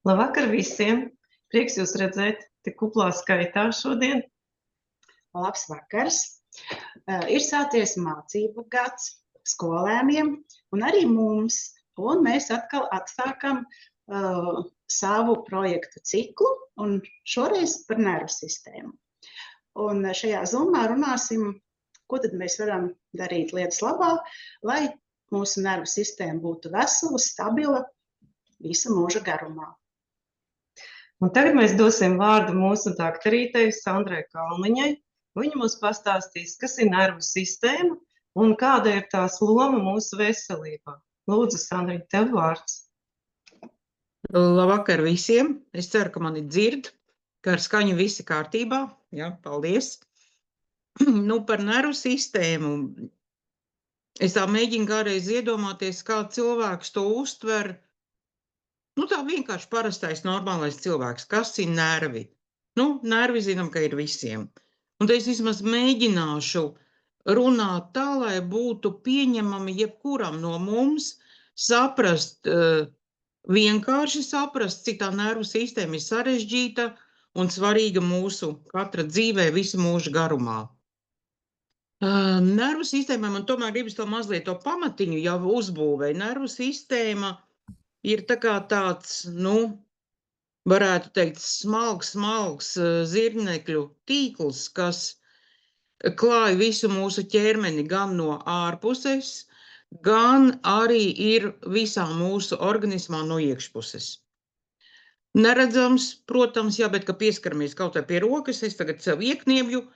Labvakar visiem! Prieks jūs redzēt tik kuplā skaitā šodien. Labs vakars! Ir sācies mācību gads skolēniem un arī mums, un mēs atkal atsākam savu projektu ciklu, un šoreiz par nervu sistēmu. Un šajā Zoomā runāsim, ko tad mēs varam darīt lietas labā, lai mūsu nervu sistēma būtu vesela, stabila visa mūža garumā. Un tagad mēs dosim vārdu mūsu daktarītei Sandrai Kalniņai. Viņa mums pastāstīs, kas ir nervu sistēma un kāda ir tās loma mūsu veselībā. Lūdzu, Sandriņ, tev vārds. Labvakar visiem! Es ceru, ka mani dzird, ka ar skaņu visi kārtībā. Jā, paldies! Par nervu sistēmu. Es tā mēģinu kādreiz iedomāties, kā cilvēks to uztver. Tā vienkārši parastais, normālais cilvēks. Kas ir nervi? Nervi zinām, ka ir visiem. Un te es vismaz mēģināšu runāt tā, lai būtu pieņemami jebkuram no mums saprast, vienkārši saprast, cik tā nervu sistēma ir sarežģīta un svarīga mūsu katra dzīvē visu mūžu garumā. Nervu sistēmai man tomēr gribas to mazliet to pamatiņu jau uzbūvē. Nervu sistēma ir tā kā tāds, varētu teikt, smalks zirnekļu tīkls, kas klāj visu mūsu ķermeni gan no ārpuses, gan arī ir visā mūsu organismā no iekšpuses. Neredzams, protams, bet, ka pieskaramies kaut vai pie rokas, es tagad sev iekniebju,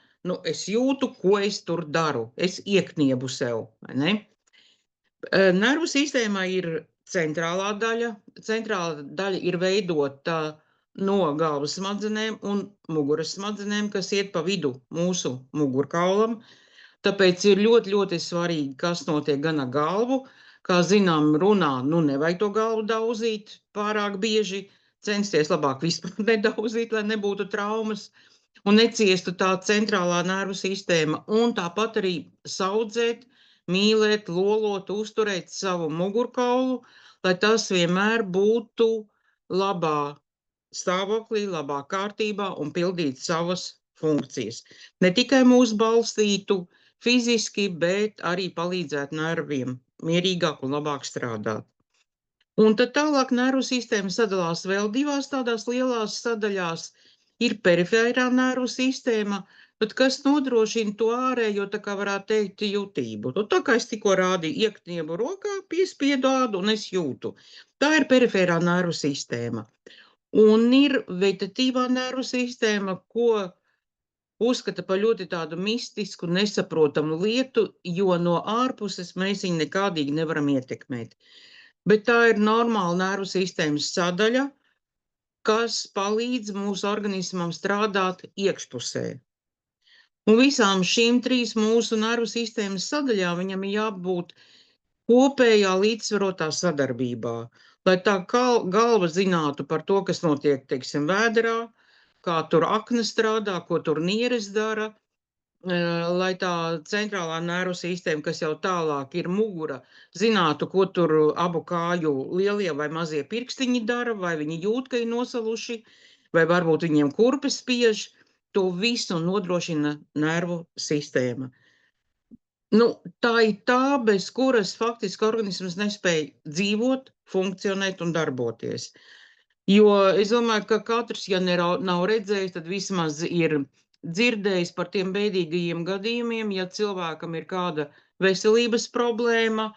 es jūtu, ko es tur daru. Es iekniebu sev, vai ne? Nervu sistēmā ir centrālā daļa. Centrālā daļa ir veidota no galvas smadzenēm un muguras smadzenēm, kas iet pa vidu mūsu mugurkaulam. Tāpēc ir ļoti, ļoti svarīgi, kas notiek gan ar galvu. Kā zinām, runā, nevajag to galvu dauzīt pārāk bieži, censties labāk vispār nedauzīt, lai nebūtu traumas un neciestu tā centrālā nervu sistēma. Un tāpat arī saudzēt, mīlēt, lolot, uzturēt savu mugurkaulu, lai tas vienmēr būtu labā stāvoklī, labā kārtībā un pildītu savas funkcijas. Ne tikai mūs balstītu fiziski, bet arī palīdzētu nerviem mierīgāk un labāk strādāt. Un tad tālāk nervu sistēma sadalās vēl divās tādās lielās sadaļās. Ir perifērā nervu sistēma, bet kas nodrošina to ārējo, tā kā varētu teikt, jutību. Tā kā es tikko rādīju, iekniebu rokā, piespiedu ādu un es jūtu. Tā ir perifērā nervu sistēma. Un ir vegetatīvā nervu sistēma, ko uzskata par ļoti tādu mistisku, nesaprotamu lietu, jo no ārpuses mēs viņu nekādīgi nevaram ietekmēt. Bet tā ir normāla nervu sistēmas sadaļa, kas palīdz mūsu organismam strādāt iekšpusē. Un visām šīm trīs mūsu nervu sistēmas sadaļām viņam ir jābūt kopējā līdzsvarotā sadarbībā, lai tā galva zinātu par to, kas notiek, teiksim, vēderā, kā tur akna strādā, ko tur nieres dara, lai tā centrālā nervu sistēma, kas jau tālāk ir mugura, zinātu, ko tur abu kāju lielie vai mazie pirkstiņi dara, vai viņi jūt, ka ir nosaluši, vai varbūt viņiem kurpes spiež, to visu nodrošina nervu sistēma. Tā ir tā, bez kuras faktiski organisms nespēja dzīvot, funkcionēt un darboties. Jo es domāju, ka katrs, ja nav redzējis, tad vismaz ir dzirdējis par tiem bēdīgajiem gadījumiem, ja cilvēkam ir kāda veselības problēma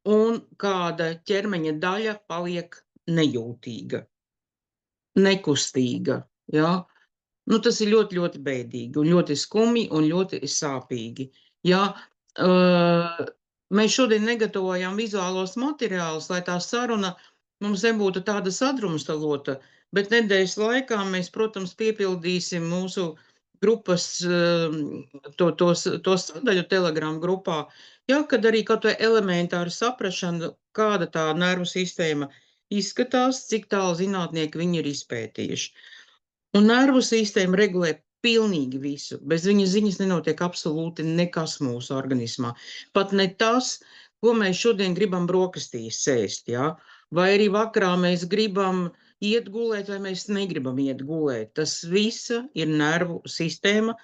un kāda ķermeņa daļa paliek nejūtīga, nekustīga. Ja? Tas ir ļoti, ļoti bēdīgi un ļoti skumji un ļoti sāpīgi. Ja? Mēs šodien negatavojam vizuālos materiālus, lai tā saruna mums nebūtu tāda sadrumstalota, bet nedēļas laikā mēs, protams, piepildīsim mūsu grupas, to sadaļu Telegram grupā, kad arī kaut vai elementāri saprašana, kāda tā nervu sistēma izskatās, cik tālu zinātnieki viņi ir izpētījuši. Un nervu sistēma regulē pilnīgi visu. Bez viņas ziņas nenotiek absolūti nekas mūsu organismā. Pat ne tas, ko mēs šodien gribam brokastīs sēst, ja? Vai arī vakarā mēs gribam iet gulēt, vai mēs negribam iet gulēt. Tas visa ir nervu sistēma,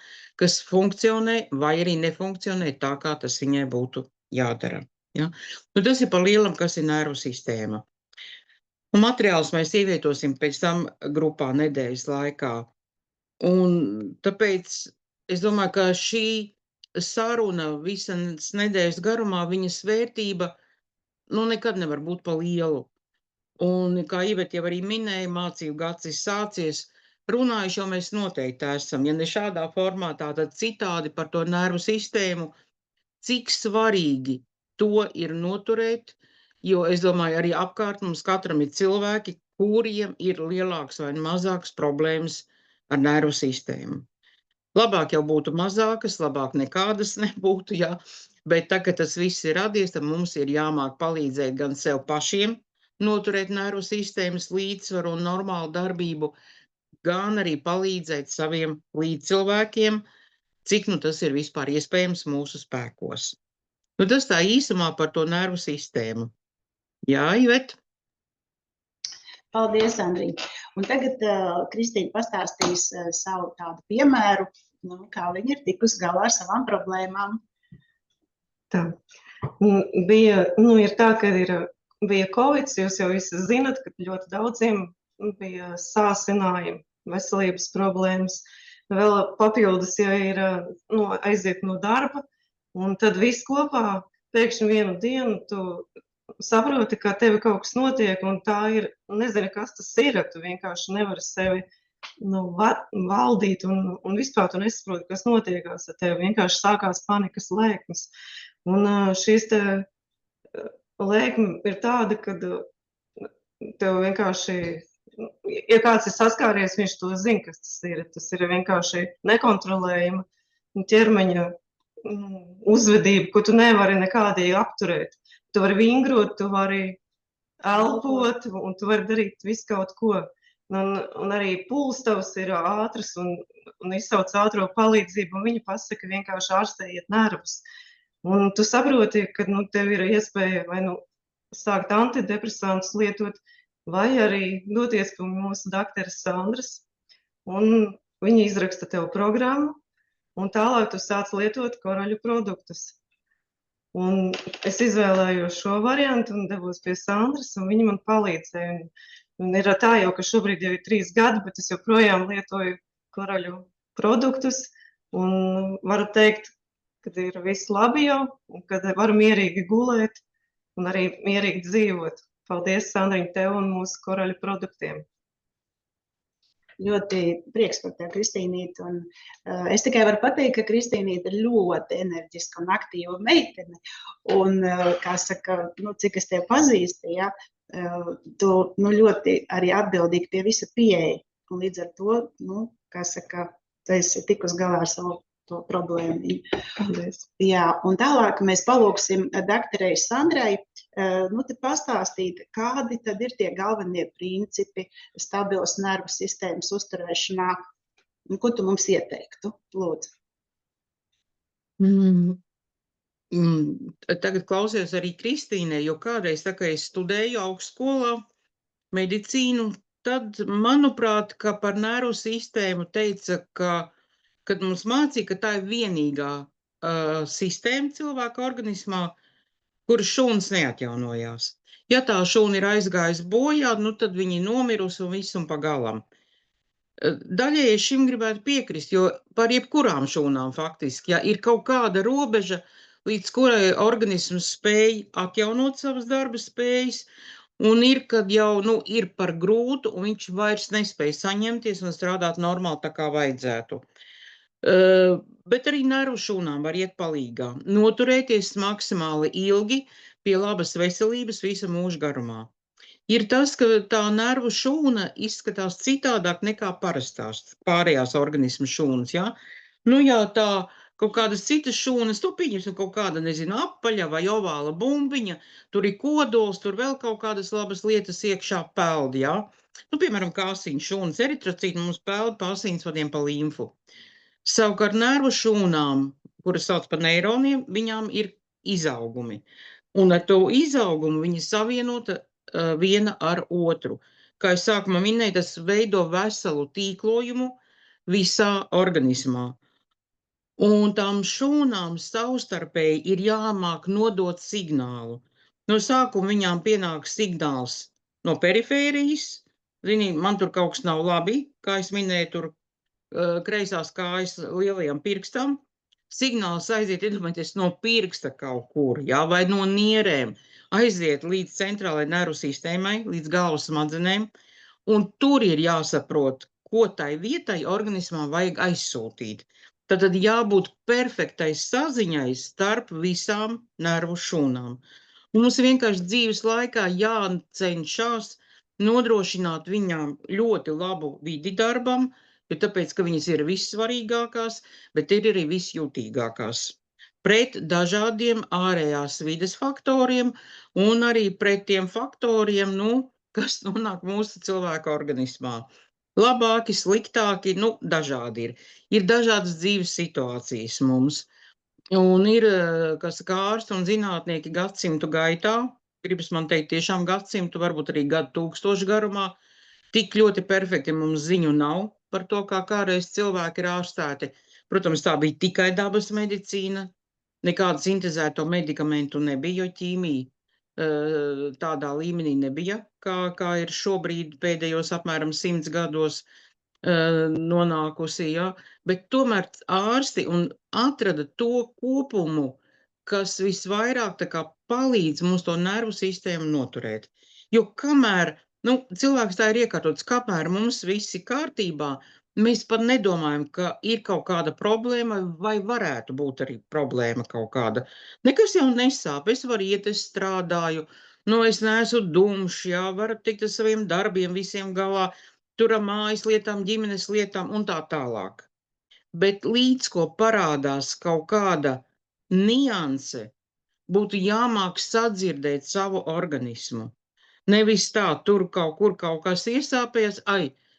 kas funkcionē vai arī nefunkcionē tā, kā tas viņai būtu jādara. Ja? Nu, tas ir pa lielam, kas ir nervu sistēma. Un materiālus mēs ievietosim pēc tam grupā nedēļas laikā. Un tāpēc es domāju, ka šī saruna visas nedēļas garumā, viņas vērtība nekad nevar būt pa lielu. Un, kā Iveta jau arī minēja, mācību gads ir sācies. Runājuši jau mēs noteikti esam, ja ne šādā formātā, tad citādi par to nervu sistēmu, cik svarīgi to ir noturēt, jo es domāju, arī apkārt mums katram ir cilvēki, kuriem ir lielāks vai mazāks problēmas ar nervu sistēmu. Labāk jau būtu mazākas, labāk nekādas nebūtu, jā, bet tā, kad tas viss ir radies, tad mums ir jāmāk palīdzēt gan sev pašiem, noturēt nervu sistēmas līdzsvaru un normālu darbību, gan arī palīdzēt saviem līdzcilvēkiem, cik tas ir vispār iespējams mūsu spēkos. Tas tā īsumā par to nervu sistēmu. Jā, Ivet? Paldies, Andrija. Un tagad Kristīna pastāstīs savu tādu piemēru, kā viņa ir tikusi galā ar savām problēmām. Tā. Ir tā, ka bija Covid, jūs jau visi zinat, ka ļoti daudziem bija sāsinājumi, veselības problēmas. Vēl papildus, ja ir aiziet no darba, un tad viss kopā pēkšņi vienu dienu tu saproti, ka tevi kaut kas notiek, un tā ir, nezinu, kas tas ir, tu vienkārši nevari sevi valdīt, un vispār tu nesaproti, kas notiekās ar tevi, vienkārši sākās panikas lēkmes. Un šīs te lēkme ir tāda, ka tev vienkārši, ja kāds ir saskāries, viņš to zina, kas tas ir. Tas ir vienkārši nekontrolējama ķermeņa uzvedība, ko tu nevari nekādīgi apturēt. Tu vari vingrot, tu vari elpot, un tu vari darīt visu kaut ko. Un arī puls tavs ir ātrs un izsauc ātro palīdzību, un viņi pasaka vienkārši ārstējiet nervus. Un tu saproti, ka tev ir iespēja vai sākt antidepresantus lietot, vai arī doties pie mūsu doktoras Sandras, un viņa izraksta tev programmu, un tālāk tu sāc lietot koroļu produktus. Un es izvēlējos šo variantu un devos pie Sandras, un viņa man palīdzēja. Un ir tā jau, ka šobrīd jau ir 3 gadi, bet es joprojām lietoju koroļu produktus, un varu teikt, kad ir viss labi jau, un kad varu mierīgi gulēt un arī mierīgi dzīvot. Paldies, Sandriņa, tev un mūsu koroļu produktiem. Ļoti prieks par tevi, Kristīnīte. Es tikai varu pateikt, ka Kristīnīte ir ļoti enerģiska un aktīva meitene. Un, kā saka, cik es tevi pazīstu, ja, tu ļoti arī atbildīgi pie visa pieeja. Un līdz ar to, kā saka, tu esi tikus galā ar savu to problēmu. Paldies. Jā, un tālāk mēs palūksim doktorei Sandrai te pastāstīt, kādi tad ir tie galvenie principi stabilas nervu sistēmas uzturēšanā. Ko tu mums ieteiktu? Lūdzu. Tagad klausies arī Kristīnai, jo kādreiz, tā kā es studēju augstskolā medicīnu, tad, manuprāt, ka par nervu sistēmu teica, kad mums mācīja, ka tā ir vienīgā sistēma cilvēka organismā, kuras šūnas neatjaunojās. Ja tā šūna ir aizgājusi bojā, tad viņa ir nomirusi un viss un pagalam. Daļēji šim gribētu piekrist, jo par jebkurām šūnām faktiski, ja ir kaut kāda robeža, līdz kurai organisms spēj atjaunot savas darba spējas, un ir, kad jau ir par grūtu, un viņš vairs nespēj saņemties un strādāt normāli tā kā vajadzētu. Bet arī nervu šūnām var iet palīgā. Noturēties maksimāli ilgi pie labas veselības visa mūža garumā. Ir tas, ka tā nervu šūna izskatās citādāk nekā parastās pārējās organismu šūnas. Ja? Ja tā kaut kādas citas šūnas, tu pieņemsi kaut kāda, apaļa vai ovāla bumbiņa, tur ir kodols, tur vēl kaut kādas labas lietas iekšā peldi. Ja? Piemēram, kāsiņu šūnas, eritrocīti mums peldi pa asinsvadiem pa līmfu. Savukārt nervu šūnām, kuras sauc par neironiem, viņām ir izaugumi. Un ar to izaugumu viņi savienota viena ar otru. kā es sākumā minēju, tas veido veselu tīklojumu visā organismā. Un tām šūnām savstarpēji ir jāmāk nodot signālu. No sākuma viņām pienāk signāls no perifērijas. Zini, man tur kaut kas nav labi, kā es minēju, tur kreisās kājas lielajam pirkstam. Signāls aiziet, iedomājieties, no pirksta kaut kur, jā, vai no nierēm. Aiziet līdz centrālajai nervu sistēmai, līdz galvas smadzenēm. Un tur ir jāsaprot, ko tai vietai organismā vajag aizsūtīt. Tad jābūt perfektai saziņai starp visām nervu šūnām. Mums vienkārši dzīves laikā jācenšas nodrošināt viņām ļoti labu vidi darbam, jo tāpēc, ka viņas ir vissvarīgākās, bet ir arī visjūtīgākās. Pret dažādiem ārējās vides faktoriem un arī pret tiem faktoriem, kas nonāk mūsu cilvēka organismā. Labāki, sliktāki, dažādi ir. Ir dažādas dzīves situācijas mums. Un ir, kas ārsti un zinātnieki gadsimtu gaitā, gribas man teikt tiešām gadsimtu, varbūt arī gadu tūkstošu garumā, tik ļoti perfekti mums ziņu nav par to, kā kādreiz cilvēki ir ārstēti. Protams, tā bija tikai dabas medicīna, nekādu sintezēto medikamentu nebija, jo ķīmija tādā līmenī nebija, kā ir šobrīd pēdējos apmēram 100 gados nonākusi, ja? Bet tomēr ārsti atrada to kopumu, kas visvairāk tā kā palīdz mums to nervu sistēmu noturēt. Jo kamēr, cilvēks tā ir iekārtots, kamēr mums viss ir kārtībā, mēs pat nedomājam, ka ir kaut kāda problēma vai varētu būt arī problēma kaut kāda. Nekas jau nesāp, es varu iet, es strādāju, es neesmu dumšs, jā, varu tikt ar saviem darbiem visiem galā, tur ar mājas lietām, ģimenes lietām un tā tālāk. Bet līdz ko parādās kaut kāda nianse, būtu jāmāk sadzirdēt savu organismu. Nevis tā, tur kaut kur kaut kas iesāpējas,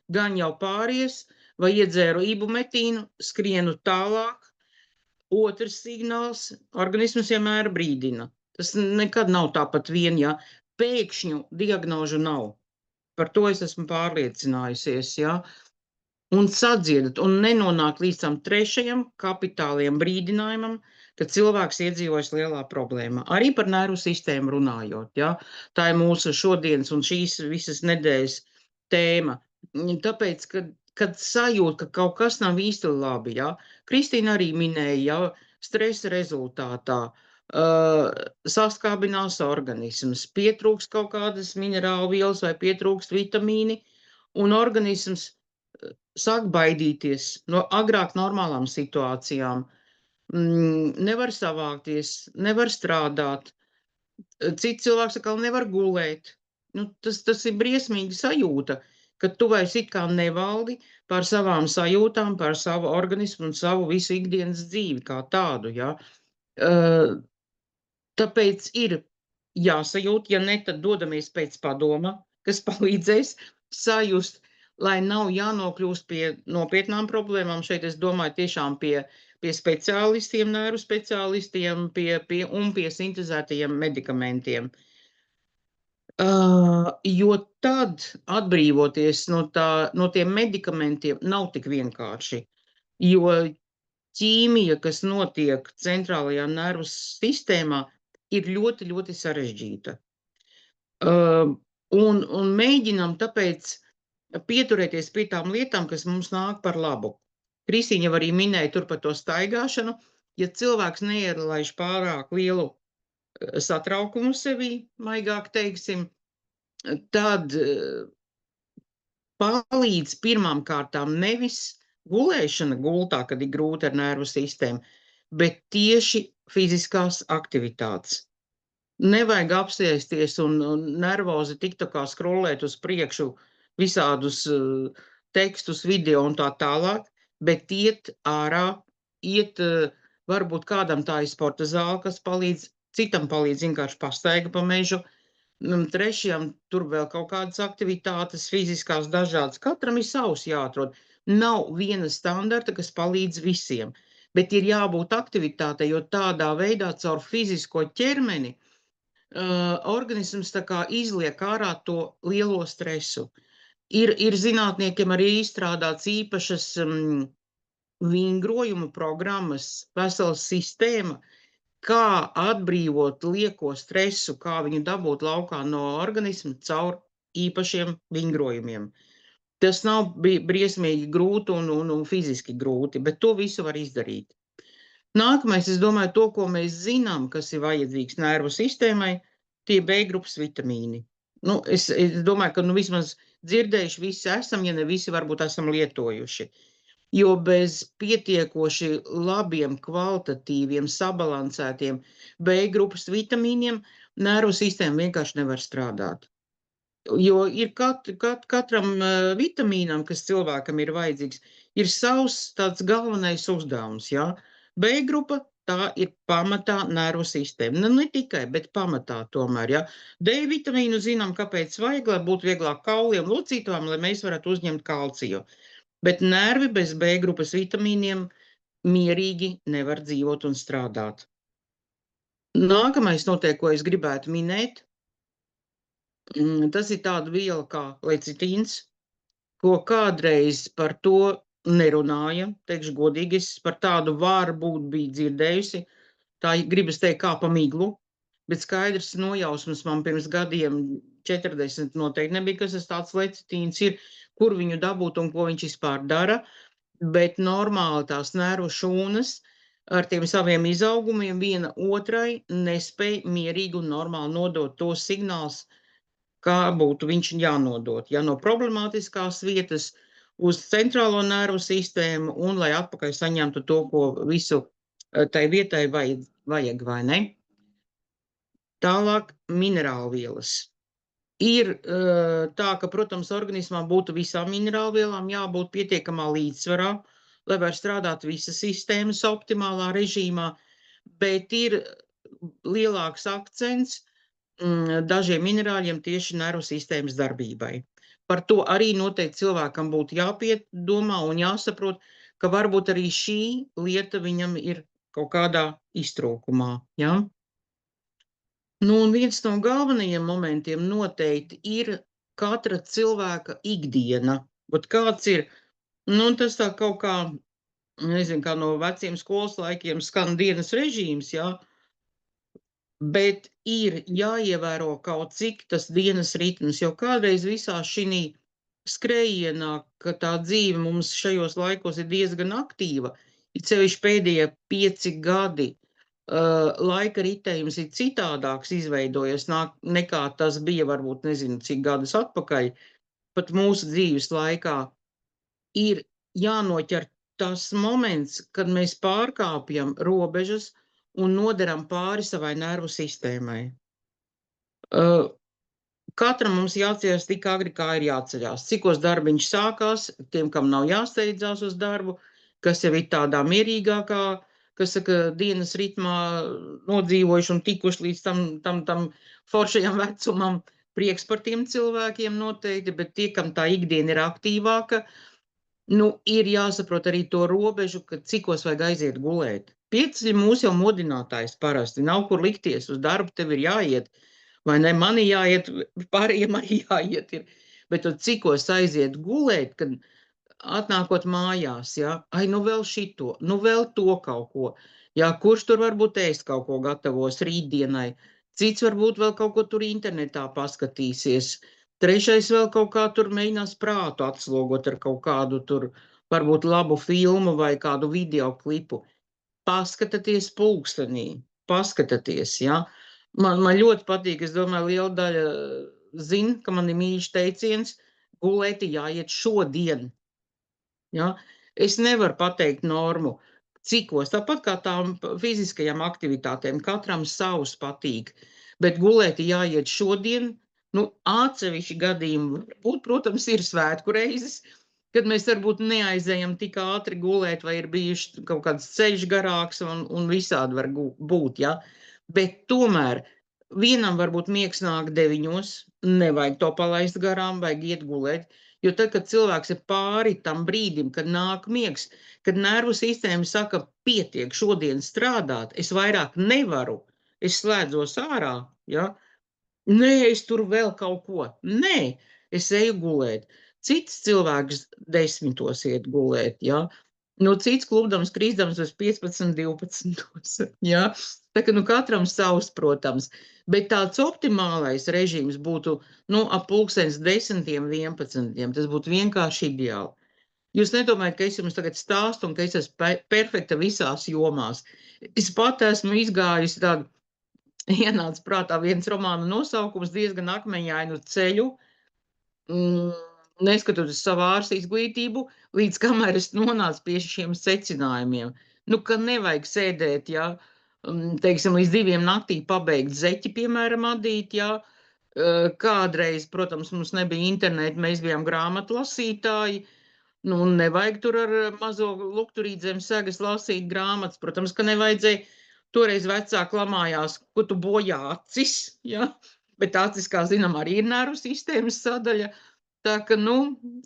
gan jau pāries, vai iedzēru ibumetīnu, skrienu tālāk. Otrs signāls, organisms vienmēr brīdina. Tas nekad nav tāpat vien, ja pēkšņu diagnožu nav. Par to es esmu pārliecinājusies, ja. Un sadziedat, un nenonāk līdz tam trešajam kapitāliem brīdinājumam, ka cilvēks iedzīvojas lielā problēmā. Arī par nervu sistēmu runājot, ja. Tā ir mūsu šodienas un šīs visas nedēļas tēma. Tāpēc, kad sajūt, ka kaut kas nav īsti labi, ja. Kristīna arī minēja, ja, stresa rezultātā saskābinās organisms, pietrūkst kaut kādas minerālu vielas vai pietrūkst vitamīni, un organisms sāk baidīties no agrāk normālām situācijām, nevar savākties, nevar strādāt, cits cilvēks atkal nevar gulēt. Tas ir briesmīgi sajūta, ka tu vairs it kā nevaldi par savām sajūtām, par savu organismu un savu visu ikdienas dzīvi kā tādu, ja. Tāpēc ir jāsajūt, ja ne, tad dodamies pēc padoma, kas palīdzēs sajust, lai nav jānokļūst pie nopietnām problēmām. Šeit es domāju tiešām pie speciālistiem, nervu speciālistiem, pie sintezētajiem medikamentiem. Jo tad atbrīvoties no tiem medikamentiem nav tik vienkārši, jo ķīmija, kas notiek centrālajā nervu sistēmā, ir ļoti, ļoti sarežģīta. Un mēģinam tāpēc pieturēties pie tām lietām, kas mums nāk par labu. Kristīna jau arī minēja tur par to staigāšanu. Ja cilvēks neielaiž pārāk lielu satraukumu sevī, maigāk teiksim, tad palīdz pirmām kārtām nevis gulēšana gultā, kad ir grūti ar nervu sistēmu, bet tieši fiziskās aktivitātes. Nevajag apsēsties un nervozi tiktokā scrollēt uz priekšu visādus tekstus, video un tā tālāk, bet iet ārā, varbūt kādam tā ir sporta zāle, kas palīdz, citam palīdz vienkārši pastaiga pa mežu, trešajam tur vēl kaut kādas aktivitātes fiziskās dažādas. Katram ir savs jāatrod. Nav viena standarta, kas palīdz visiem, bet ir jābūt aktivitātei, jo tādā veidā caur fizisko ķermeni organisms tā kā izliek ārā to lielo stresu. Ir zinātniekiem arī izstrādāts īpašas vingrojumu programmas, vesela sistēma, kā atbrīvot lieko stresu, kā viņu dabūt laukā no organisma caur īpašiem vingrojumiem. Tas nav briesmīgi grūti un fiziski grūti, bet to visu var izdarīt. Nākamais, es domāju, to, ko mēs zinām, kas ir vajadzīgs nervu sistēmai, tie B-grupas vitamīni. Nu, es domāju, ka vismaz dzirdējuši visi esam, ja ne visi varbūt esam lietojuši. Jo bez pietiekoši labiem, kvalitatīviem, sabalansētiem B-grupas vitamīniem nervu sistēma vienkārši nevar strādāt. Jo ir katram vitamīnam, kas cilvēkam ir vajadzīgs, ir savs tāds galvenais uzdevums, jā. B-grupa, tā ir pamatā nervu sistēma. Nu, ne tikai, bet pamatā tomēr, jā. D vitamīnu zinām, kāpēc vajag, lai būtu vieglāk kauliem, locītām, lai mēs varētu uzņemt kalciju. Bet nervi bez B-grupas vitamīniem mierīgi nevar dzīvot un strādāt. Nākamais noteikti, ko es gribētu minēt, tas ir tāda viela kā lecitīns, ko kādreiz par to nerunāja, teikšu godīgi, es par tādu varbūt biju dzirdējusi, tā gribas teikt kā pa miglu, bet skaidrs nojausmas man pirms gadiem 40 noteikti nebija, kas tas tāds lecitīns ir, kur viņu dabūt un ko viņš vispār dara, bet normāli tās nervu šūnas ar tiem saviem izaugumiem viena otrai nespēja mierīgi un normāli nodot tos signāls, kā būtu viņš jānodot, ja no problemātiskās vietas uz centrālo nervu sistēmu un lai atpakaļ saņemtu to, ko visu tai vietai vajag, vai ne? Tālāk minerālvielas. Ir tā, ka, protams, organismā būtu visām minerālvielām jābūt pietiekamā līdzsvarā, lai var strādāt visas sistēmas optimālā režīmā, bet ir lielāks akcents dažiem minerāļiem tieši nervu sistēmas darbībai. Par to arī noteikti cilvēkam būtu jāpiedomā un jāsaprot, ka varbūt arī šī lieta viņam ir kaut kādā iztrūkumā. Ja? Nu, un viens no galvenajiem momentiem noteikti ir katra cilvēka ikdiena. Bet kāds ir, nu, tas tā kaut kā, nezinu, kā no veciem skolas laikiem skan dienas režīms, ja? Bet ir jāievēro kaut cik tas dienas ritms, jo kādreiz visā šī skrējienā, ka tā dzīve mums šajos laikos ir diezgan aktīva, ir sevišķi pēdējie 5 gadi, laika ritējums ir citādāks izveidojies nekā tas bija varbūt nezinu cik gadus atpakaļ, pat mūsu dzīves laikā ir jānoķer tas moments, kad mēs pārkāpjam robežas un nodaram pāri savai nervu sistēmai. Katram mums jāceļas tik agri, kā ir jāceļās. Cikos darbiņš sākās, tiem, kam nav jāsteidzās uz darbu, kas jau ir tādā mierīgākā, kas saka, dienas ritmā nodzīvojuši un tikuši līdz tam foršajam vecumam, prieks par tiem cilvēkiem noteikti, bet tie, kam tā ikdiena ir aktīvāka, nu, ir jāsaprot arī to robežu, ka cikos vajag aiziet gulēt. 5 ir mūsu jau modinātājs parasti, nav kur likties, uz darbu tev ir jāiet, vai ne, mani jāiet, pārējiem arī jāiet ir, bet cikos aiziet gulēt, kad atnākot mājās, ja, ai, nu vēl šito, nu vēl to kaut ko, ja, kurš tur varbūt ēst kaut ko gatavos rītdienai, cits varbūt vēl kaut ko tur internetā paskatīsies, trešais vēl kaut kā tur mēģinās prātu atslogot ar kaut kādu tur, varbūt labu filmu vai kādu video klipu. Paskatieties pulkstenī, paskatieties, ja. Man ļoti patīk, es domāju, liela daļa zina, ka man ir mīļš teiciens, gulēt jāiet šodien. Ja. Es nevaru pateikt normu, cikos, tāpat kā tām fiziskajām aktivitātēm, katram savs patīk, bet gulēt jāiet šodien, nu, atsevišķi gadījumi, protams, ir svētku reizes, kad mēs varbūt neaizējam tik ātri gulēt, vai ir bijuši kaut kāds ceļš garāks un visādi var būt, ja? Bet tomēr vienam varbūt miegs nāk 9, nevajag to palaist garām, vajag iet gulēt, jo tad, kad cilvēks ir pāri tam brīdim, kad nāk miegs, kad nervu sistēma saka, pietiek šodien strādāt, es vairāk nevaru, es slēdzos ārā, ja? Nē, es tur vēl kaut ko, nē, es eju gulēt. Cits cilvēks 10 iet gulēt, ja? Nu, cits klubdams, krīsdams uz 15, 12. Ja? Tā kā katram savs, protams. Bet tāds optimālais režīms būtu ap pulkstens 10, 11. Tas būtu vienkārši ideāli. Jūs nedomājat, ka es jums tagad stāstu un ka es esmu perfekta visās jomās. Es pat esmu izgājusi tādu, ienāca prātā viens romāna nosaukums diezgan akmeņainu ceļu, neskatoties savu ārsta izglītību, līdz kamēr es nonācu pie šiem secinājumiem. Ka nevajag sēdēt, ja, teiksim, līdz 2 naktī pabeigt zeķi, piemēram, adīt, ja. Kādreiz, protams, mums nebija interneta, mēs bijām grāmatlasītāji, nevajag tur ar mazo lukturīt zem segas lasīt grāmatas. Protams, ka nevajadzēja. Toreiz vecāki lamājās, ko tu bojā acis, ja? Bet acis, kā zinām, arī ir nervu sistēmas sadaļa. Tā ka,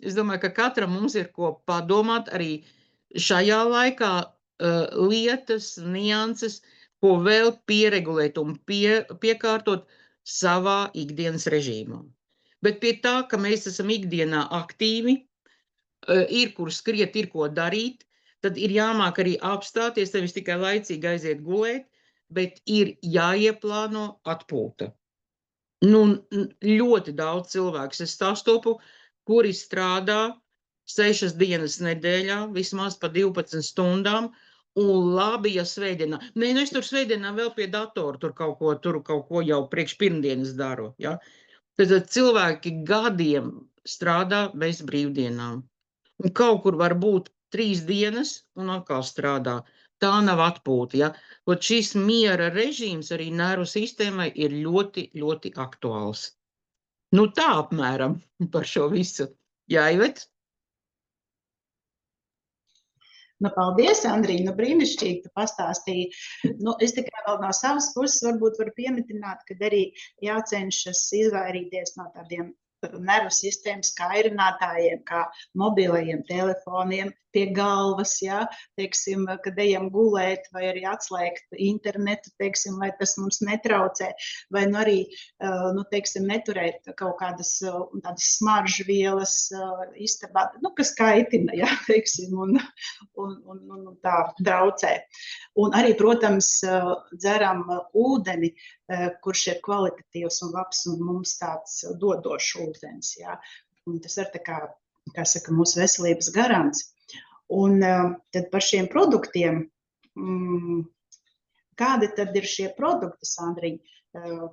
es domāju, ka katram mums ir ko padomāt arī šajā laikā lietas, nianses, ko vēl pieregulēt un piekārtot savā ikdienas režīmā. Bet pie tā, ka mēs esam ikdienā aktīvi, ir kur skriet, ir ko darīt, tad ir jāmāk arī apstāties, nevis tikai laicīgi aiziet gulēt, bet ir jāieplāno atpūta. Ļoti daudz cilvēks es sastopu, kuri strādā 6 dienas nedēļā, vismaz pa 12 stundām, un labi, ja svētdienā. Es tur svētdienā vēl pie datoru tur kaut ko jau priekš pirmdienas daru. Ja? Tad cilvēki gadiem strādā bez brīvdienām. Un kaut kur var būt 3 dienas un atkal strādā. Tā nav atpūta. Ja? Šis miera režīms arī nervu sistēmai ir ļoti, ļoti aktuāls. Tā apmēram par šo visu. Jā, Ivet? Paldies, Andrija. Brīnišķīgi tu pastāstīji. Es tikai vēl no savas puses varbūt varu pieminēt, ka arī jācenšas izvairīties no tādiem nervu sistēmas kairinātājiem, kā mobilajiem telefoniem pie galvas, ja, teiksim, kad ejam gulēt, vai arī atslēgt internetu, teiksim, lai tas mums netraucē, vai arī, teiksim, neturēt kaut kādas tādas smaržvielas istabā, kas kaitina, ja, teiksim, un tā traucē. Un arī, protams, dzeram ūdeni, kurš ir kvalitatīvs un labs un mums tāds dodošs ūdens, ja. Un tas ir tā kā saka, mūsu veselības garants. Un tad par šiem produktiem, kādi tad ir šie produkti, Sandriņa,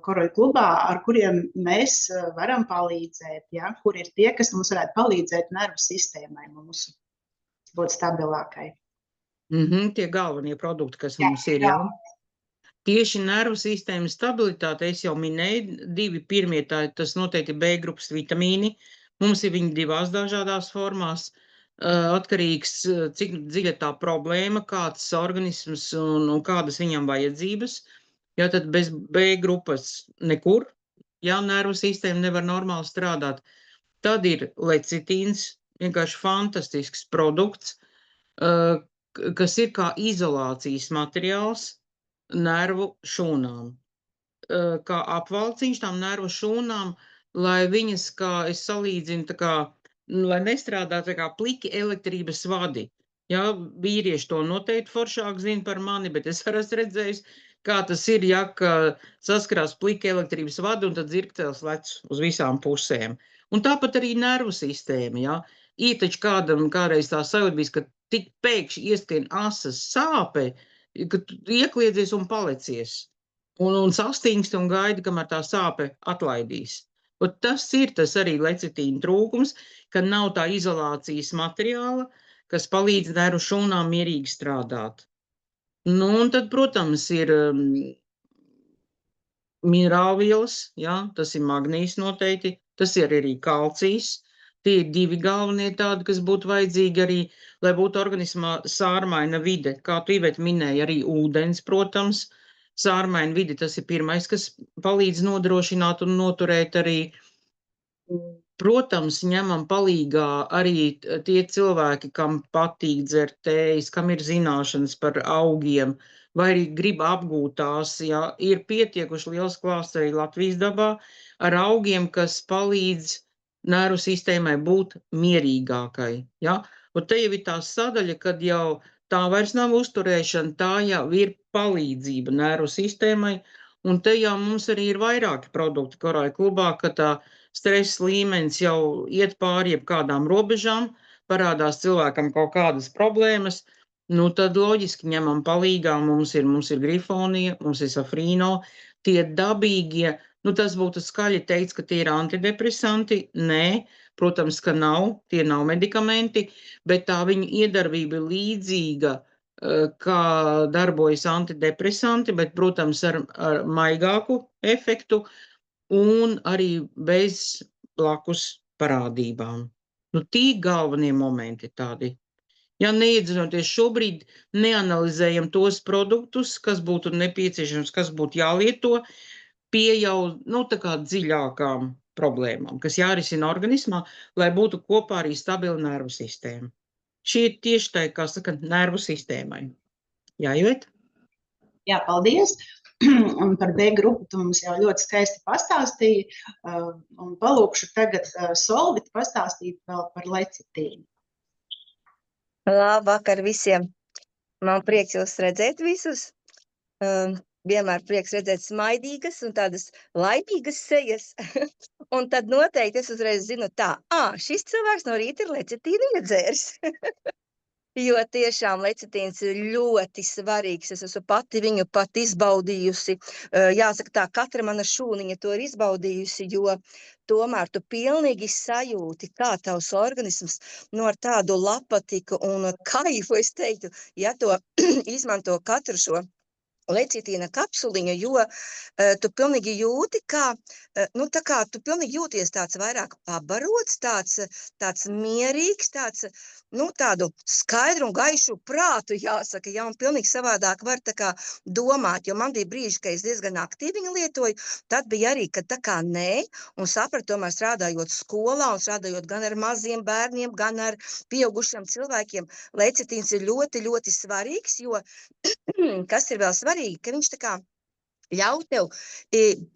Koroļu klubā, ar kuriem mēs varam palīdzēt, ja? Kur ir tie, kas mums varētu palīdzēt nervu sistēmai mūsu būt stabilākai? Tie galvenie produkti, kas mums ir, jā. Tieši nervu sistēmas stabilitāte, es jau minēju, 2 pirmie, tas noteikti B grupas vitamīni. Mums ir viņi 2 dažādās formās. Atkarīgs, cik dziļa tā problēma, kāds organisms un kādas viņam vajadzības. Ja tad bez B grupas nekur, ja nervu sistēma nevar normāli strādāt. Tad ir lecitīns, vienkārši fantastisks produkts, kas ir kā izolācijas materiāls nervu šūnām. Kā apvalciņš tām nervu šūnām, lai viņas, kā es salīdzinu, tā kā lai nestrādā tā kā pliki elektrības vadi. Ja, vīrieši to noteikti foršāk zina par mani, bet es arī esmu redzējis, kā tas ir, ja saskarās pliki elektrības vadi un tad dzirktelis lec uz visām pusēm. Un tāpat arī nervu sistēma. Ja. Ir taču kādreiz tā sajūta bijis, ka tik pēkšņi ieskrien asas sāpe, ka tu iekliedzies un palicies. Un sastingsti un gaidi, kamēr tā sāpe atlaidīs. Un tas ir arī lecitīna trūkums, ka nav tā izolācijas materiāla, kas palīdz nervu šūnām mierīgi strādāt. Un tad, protams, ir minerālvielas, ja, tas ir magnīs noteikti, tas ir arī kalcijs. Tie ir 2 galvenie tādi, kas būtu vajadzīgi arī, lai būtu organismā sārmaina vide. Kā tu, Ivet, minēji, arī ūdens, protams. Sārmaina vidi, tas ir pirmais, kas palīdz nodrošināt un noturēt arī. Protams, ņemam palīgā arī tie cilvēki, kam patīk dzert tējas, kam ir zināšanas par augiem, vai arī grib apgūt tās, ja ir pietiekuši liels klāsts arī Latvijas dabā ar augiem, kas palīdz nervu sistēmai būt mierīgākai. Ja? Un te jau ir tā sadaļa, kad jau tā vairs nav uzturēšana, tā jau ir palīdzība nervu sistēmai, un te jau mums arī ir vairāki produkti Korai klubā, ka tā stresa līmenis jau iet pāri jebkādām robežām, parādās cilvēkam kaut kādas problēmas, nu tad loģiski ņemam palīgā, mums ir grifonija, mums ir safrīno, tie dabīgie, nu tas būtu skaļi teikts, ka tie ir antidepresanti, nē, protams, ka nav, tie nav medikamenti, bet tā viņa iedarbība ir līdzīga, kā darbojas antidepresanti, bet, protams, ar maigāku efektu un arī bez blakus parādībām. Nu, tī galvenie momenti tādi. Ja neiedzinoties šobrīd, neanalizējam tos produktus, kas būtu nepieciešams, kas būtu jālieto, pie jau, nu, tā kā dziļākām problēmām, kas jārisina organismā, lai būtu kopā arī stabila nervu sistēma. Šī ir tieši tā, kā saka, nervu sistēmai. Jā, Iveta? Jā, paldies. Un par B grupu tu mums jau ļoti skaisti pastāstīji. Un palūkšu tagad Solvitu pastāstīt vēl par lecitīnu. Labvakar visiem. Man prieks jūs redzēt visus. Vienmēr prieks redzēt smaidīgas un tādas laimīgas sejas. Un tad noteikti es uzreiz zinu tā, šis cilvēks no rīta ir lecitīnu iedzēris. Jo tiešām lecitīns ir ļoti svarīgs. Es esmu pati viņu pat izbaudījusi. Jāsaka tā, katra mana šūniņa to ir izbaudījusi, jo tomēr tu pilnīgi sajūti, kā tavs organisms ar tādu lapatiku un kaifu, es teiktu, ja to izmanto katru šo lecitīna kapsuliņu, jo tu pilnīgi jūti, tā kā tu pilnīgi jūties tāds vairāk pabarots, tāds mierīgs, tādu skaidru un gaišu prātu, jāsaka, ja, un pilnīgi savādāk var tā kā domāt, jo man bija brīži, ka es diezgan aktīvi viņu lietoju, tad bija arī, ka tā kā nē, un sapratu, tomēr strādājot skolā un strādājot gan ar maziem bērniem, gan ar pieaugušiem cilvēkiem, lecitīns ir ļoti, ļoti svarīgs, jo kas ir vēl svarīgi, ka viņš tā kā ļauj tev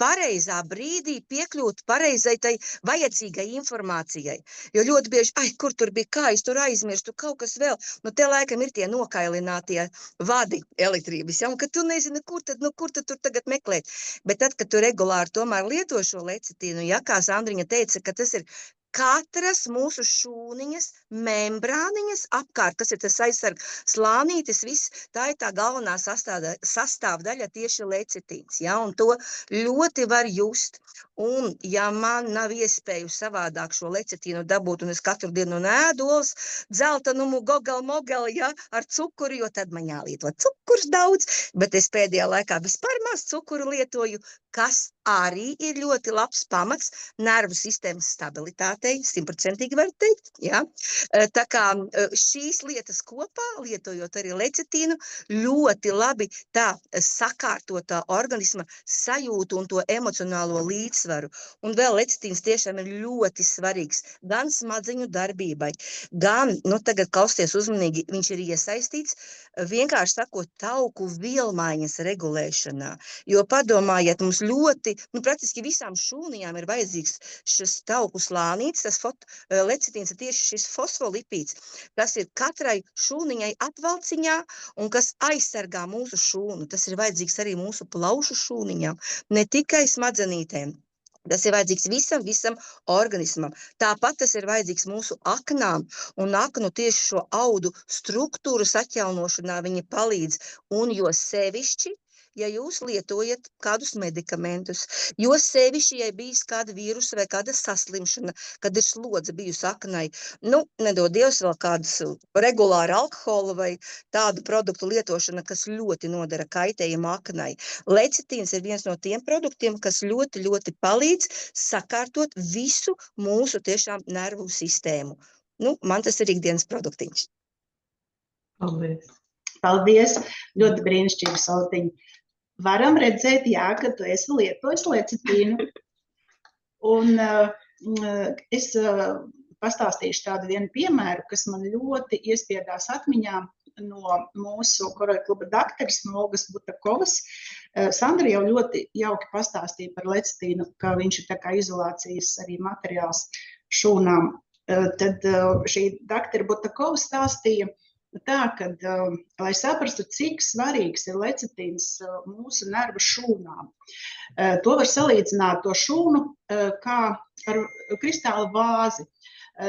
pareizā brīdī piekļūt pareizai tai vajadzīgai informācijai. Jo ļoti bieži, kur tur bija, kā es tur aizmirstu, kaut kas vēl, nu te laikam ir tie nokailinātie vadi elektrības, ja, un ka tu nezini, kur tad tur tagad meklēt. Bet tad, kad tu regulāri tomēr lieto šo lecitīnu, ja, kā Sandriņa teica, ka tas ir katras mūsu šūniņas, membrāniņas apkārt, kas ir tas aizsarg slānītis, viss, tā ir tā galvenā sastāvdaļa tieši lecitīns, ja, un to ļoti var just. Un, ja man nav iespēju savādāk šo lecitīnu dabūt, un es katru dienu ēdu olas, dzeltenumu, gogel-mogel, ja, ar cukuru, jo tad man jālieto cukurs daudz, bet es pēdējā laikā vispār maz cukuru lietoju, kas arī ir ļoti labs pamats nervu sistēmas stabilitātei, 100% var teikt, ja. Tā kā šīs lietas kopā, lietojot arī lecitīnu, ļoti labi tā sakārtotā organisma sajūtu un to emocionālo līdzsvaru. Un vēl lecitīns tiešām ir ļoti svarīgs gan smadzeņu darbībai, gan, tagad klausties uzmanīgi, viņš ir iesaistīts, vienkārši sakot, tauku vielmaiņas regulēšanā. Jo padomājiet, mums ļoti, praktiski visām šūniņām ir vajadzīgs šis tauku slānītis, tas lecitīns ir tieši šis fosfolipīds, kas ir katrai šūniņai apvalciņā un kas aizsargā mūsu šūnu. Tas ir vajadzīgs arī mūsu plaušu šūniņām, ne tikai smadzenītēm. Tas ir vajadzīgs visam organismam. Tāpat tas ir vajadzīgs mūsu aknām, un aknu tieši šo audu struktūras atjaunošanā viņi palīdz, un jo sevišķi, ja jūs lietojat kādus medikamentus, jo sevišķi, ja bijis kāda vīrusa vai kāda saslimšana, kad ir slodze bijusi aknai, nedod Dievs vēl kādas regulāri alkohola vai tādu produktu lietošana, kas ļoti nodara kaitējumu aknai. Lecitīns ir viens no tiem produktiem, kas ļoti, ļoti palīdz sakārtot visu mūsu tiešām nervu sistēmu. Man tas ir ikdienas produktiņš. Paldies. Paldies, ļoti brīnišķīgi, Soltiņa. Varam redzēt, jā, ka tu esi lietojis lecitīnu. Un es pastāstīšu tādu vienu piemēru, kas man ļoti iespiedās atmiņā no mūsu Korai kluba dakteris, no Olgas Butakovas. Sandra jau ļoti jauki pastāstīja par lecitīnu, ka viņš ir tā kā izolācijas arī materiāls. šūnām, tad šī doktora Butakova stāstīja tā, ka, lai saprastu, cik svarīgs ir lecitīns mūsu nervu šūnām, to var salīdzināt to šūnu kā ar kristāla vāzi.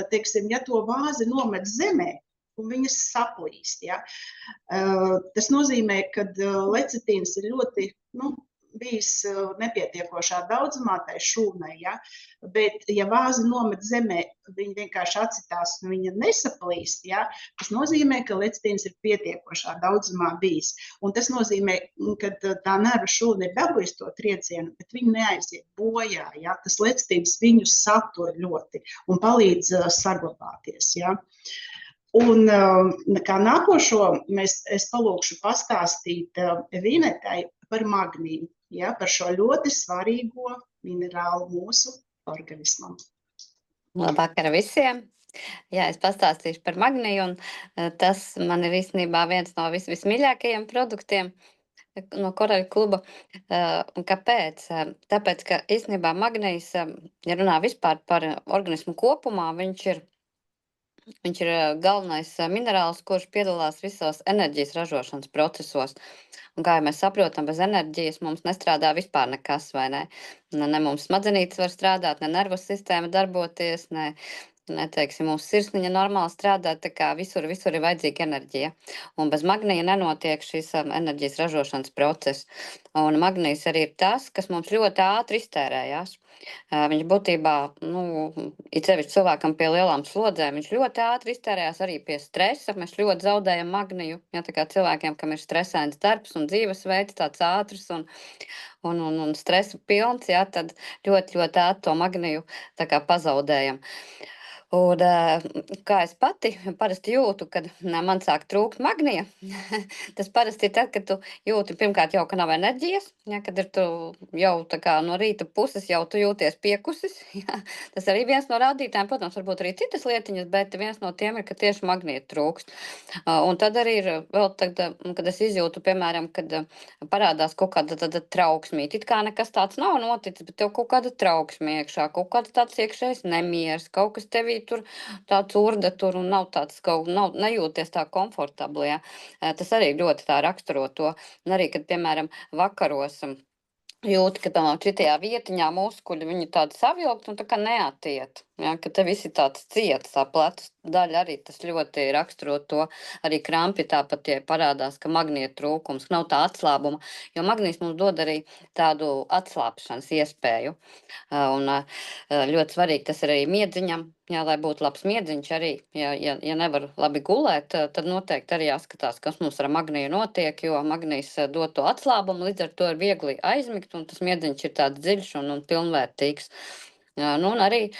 Teiksim, ja to vāzi nomet zemē, un viņas saplīst, ja? Tas nozīmē, ka lecitīns ir ļoti, bijis nepietiekošā daudzumā tai šūnai, ja? Bet, ja vāzi nomet zemē, viņa vienkārši atsitās un viņa nesaplīst, ja? Tas nozīmē, ka lecitīns ir pietiekošā daudzumā bijis. Un tas nozīmē, ka tā nerva šūna ir dabūjusi to triecienu, bet viņa neaiziet bojā, ja? Tas lecitīns viņu satur ļoti un palīdz saglabāties, ja? Un kā nākošo es palūkšu pastāstīt Vinetai par magniju, ja, par šo ļoti svarīgo minerālu mūsu organismam. Labvakar visiem! Jā, es pastāstīšu par magniju, un tas man ir īstenībā viens no vismīļākajiem produktiem no Koraļu kluba. Un kāpēc? Tāpēc, ka īstenībā magnijs, ja runā vispār par organismu kopumā, viņš ir galvenais minerāls, kurš piedalās visos enerģijas ražošanas procesos. Un kā jau mēs saprotam, bez enerģijas mums nestrādā vispār nekas, vai ne? Ne mums smadzenītes var strādāt, ne nervus sistēma darboties, ne teiksim, mūsu sirsniņa normāli strādā, tā kā visur ir vajadzīga enerģija. Un bez magnija nenotiek šis enerģijas ražošanas process. Un magnijs arī ir tas, kas mums ļoti ātri iztērējās. Viņš būtībā, it sevišķi cilvēkam pie lielām slodzēm, viņš ļoti ātri iztērējās arī pie stresa. Mēs ļoti zaudējam magniju, ja tā kā cilvēkiem, kam ir stresains darbs un dzīvesveids tāds ātrs un stresa pilns, ja, tad ļoti ātri to magniju tā kā pazaudējam. Un kā es parasti jūtu, kad man sāk trūkt magnija, tas parasti ir tad, kad tu jūti pirmkārt jau, ka nav enerģijas, ja, kad ir tu jau tā kā no rīta puses jau tu jūties piekusis. Ja. Tas arī viens no rādītājiem, protams, varbūt arī citas lietiņas, bet viens no tiem ir, ka tieši magnija trūkst. Un tad arī ir vēl, kad es izjūtu, piemēram, kad parādās kaut kāda trauksmīte. It kā nekas tāds nav noticis, bet tev kaut kāda trauksme iekšā, kaut kāda tāds iekšējs nemieris, kaut kas tevī tur tāds urda tur un nav tāds, nejūties tā komfortabli, ja. Tas arī ļoti tā raksturo to. Un arī, kad, piemēram, vakaros jūti, ka tam citajā vietiņā muskuļi, viņi tādi savilkt un tā kā neatiet. Ja, ka te visi tāds ciets, tā plecu daļa arī tas ļoti raksturo to, arī krampi tāpat tie parādās, ka magnija trūkums, nav tā atslābuma, jo magnijs mums dod arī tādu atslāpšanas iespēju. Un ļoti svarīgi tas ir arī miedziņam, jā, lai būtu labs miedziņš arī, ja nevar labi gulēt, tad noteikti arī jāskatās, kas mums ar magniju notiek, jo magnijs dod to atslābumu, līdz ar to ir viegli aizmigt, un tas miedziņš ir tāds dziļš un pilnvērtīgs. Un arī,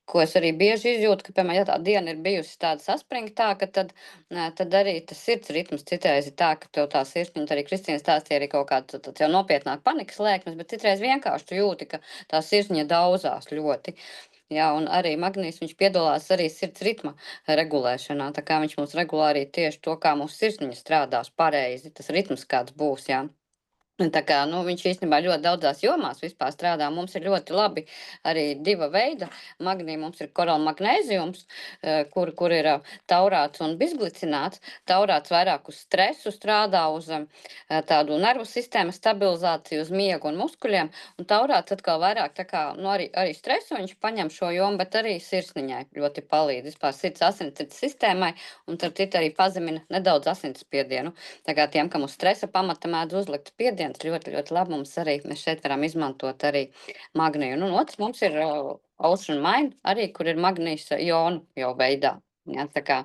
ko es arī bieži izjūtu, ka, piemēram, ja tā diena ir bijusi tāda saspringtāka, tad arī tas sirds ritms citreiz ir tā, ka tev tā sirsniņa, arī Kristīna stāstīja arī kaut kāds jau nopietnāk panikas lēkmes, bet citreiz vienkārši tu jūti, ka tā sirsniņa daudzās ļoti. Jā, un arī magnijs, viņš piedalās arī sirds ritma regulēšanā, tā kā viņš mums regulē arī tieši to, kā mūsu sirsniņa strādās pareizi, tas ritms kāds būs, jā. Tā kā, viņš īstenībā ļoti daudzās jomās vispār strādā. Mums ir ļoti labi arī diva veida magnija. Mums ir koralmagnēziums, kur ir taurāts un bisglicināts. Taurāts vairāk uz stresu strādā, uz tādu nervu sistēmas stabilizāciju, uz miegu un muskuļiem. Un taurāts atkal vairāk tā kā, arī stresu viņš paņem šo jomu, bet arī sirsniņai ļoti palīdz. Vispār sirds asinsrites sistēmai un tad arī pazemina nedaudz asinsspiedienu. Tā kā tiem, kam uz stresa pamata mēdz uzlikt spiedienu, ļoti labi mums arī, mēs šeit varam izmantot arī magniju. Un otrs mums ir Ocean Mind, arī, kur ir magnijs jonu jau veidā. Ja, tā kā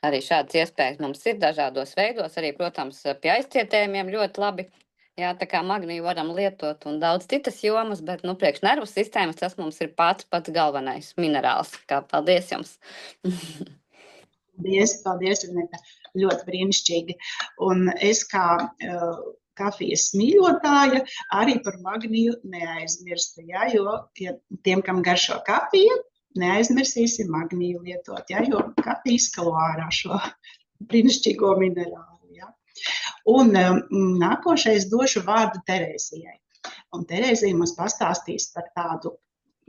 arī šādas iespējas mums ir dažādos veidos, arī, protams, pie aizcietējumiem ļoti labi. Jā, tā kā magniju varam lietot un daudz citas jomas, bet, priekš nervu sistēmas tas mums ir pats galvenais minerāls. Kā paldies jums! Paldies, Vineta. Ļoti brīnišķīgi. Un es kā kafijas mīļotāja arī par magniju neaizmirstu, ja, jo tiem, kam garšo kafija, neaizmirsīsim magniju lietot, ja, jo kafija izskalo ārā šo brīnišķīgo minerālu. Ja. Un nākošais došu vārdu Terēzijai. Un Terēzija mums pastāstīs par tādu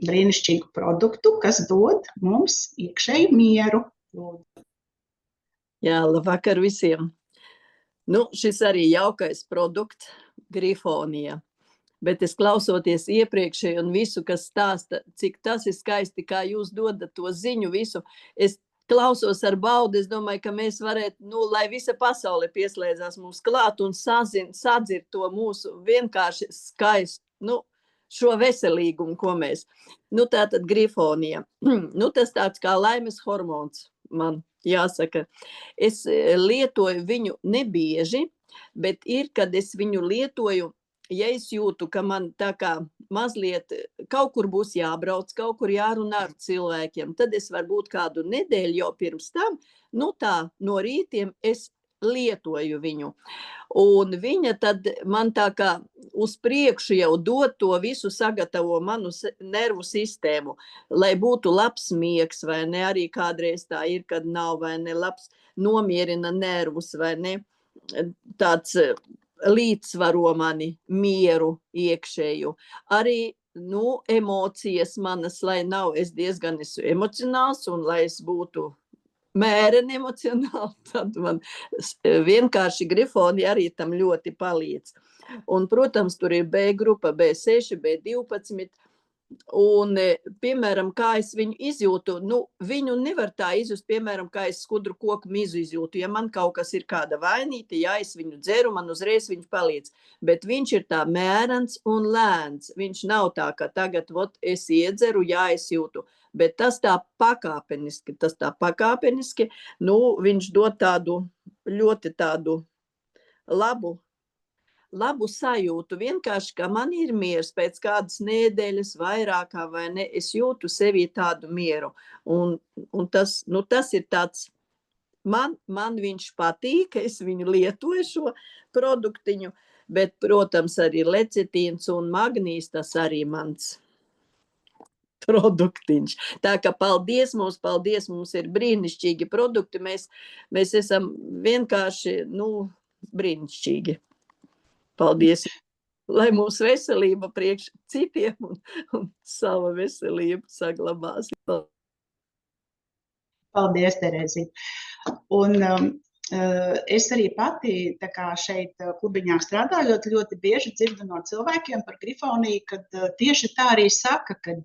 brīnišķīgu produktu, kas dod mums iekšēju mieru. Lūdzu. Jā, labvakar visiem. Nu, šis arī jaukais produkts, Grifonija. Bet es klausoties iepriekšēji un visu, kas stāsta, cik tas ir skaisti, kā jūs dodat to ziņu visu, es klausos ar baudu, es domāju, ka mēs varētu, lai visa pasaule pieslēdzās mums klāt un sadzird to mūsu vienkārši skaistu, šo veselīgumu, ko mēs. Tātad Grifonija. Tas tāds kā laimes hormons man jāsaka. Es lietoju viņu nebieži, bet ir, kad es viņu lietoju, ja es jūtu, ka man tā kā mazliet kaut kur būs jābrauc, kaut kur jārunā ar cilvēkiem, tad es varbūt kādu nedēļu jau pirms tam, no rītiem es lietoju viņu. Un viņa tad man tā kā uz priekšu jau dod to visu, sagatavo manu nervu sistēmu, lai būtu labs miegs, vai ne, arī kādreiz tā ir, kad nav, vai ne, labs nomierina nervus, vai ne, tāds līdzsvaro mani mieru iekšēju. Arī, emocijas manas, lai nav, es diezgan esmu emocionāls, un lai es būtu mēreni emocionāli, tad man vienkārši Grifonija arī tam ļoti palīdz. Un, protams, tur ir B grupa, B6, B12, un, piemēram, kā es viņu izjūtu, viņu nevar tā izjust, piemēram, kā es skudru koku mizu izjūtu. Ja man kaut kas ir kāda vainīta, ja es viņu dzeru, man uzreiz viņš palīdz. Bet viņš ir tā mērens un lēns. Viņš nav tā, ka tagad, es iedzeru, ja es jūtu. Bet tas tā pakāpeniski, viņš dod tādu ļoti tādu labu sajūtu. Vienkārši, ka man ir miers pēc kādas nedēļas vairākā, vai ne, es jūtu sevī tādu mieru. Un tas ir tāds, man viņš patīk, es viņu lietoju šo produktiņu, bet, protams, arī lecitīns un magnīs, tas arī mans produktiņš. Tā kā paldies, mums ir brīnišķīgi produkti, mēs esam vienkārši, brīnišķīgi. Paldies, lai mūsu veselība priekš citiem un sava veselība saglabās. Paldies, Terēzija. Un es arī pati tā kā šeit klubiņā strādājot, ļoti bieži dzirdu no cilvēkiem par Grifoniju, kad tieši tā arī saka, kad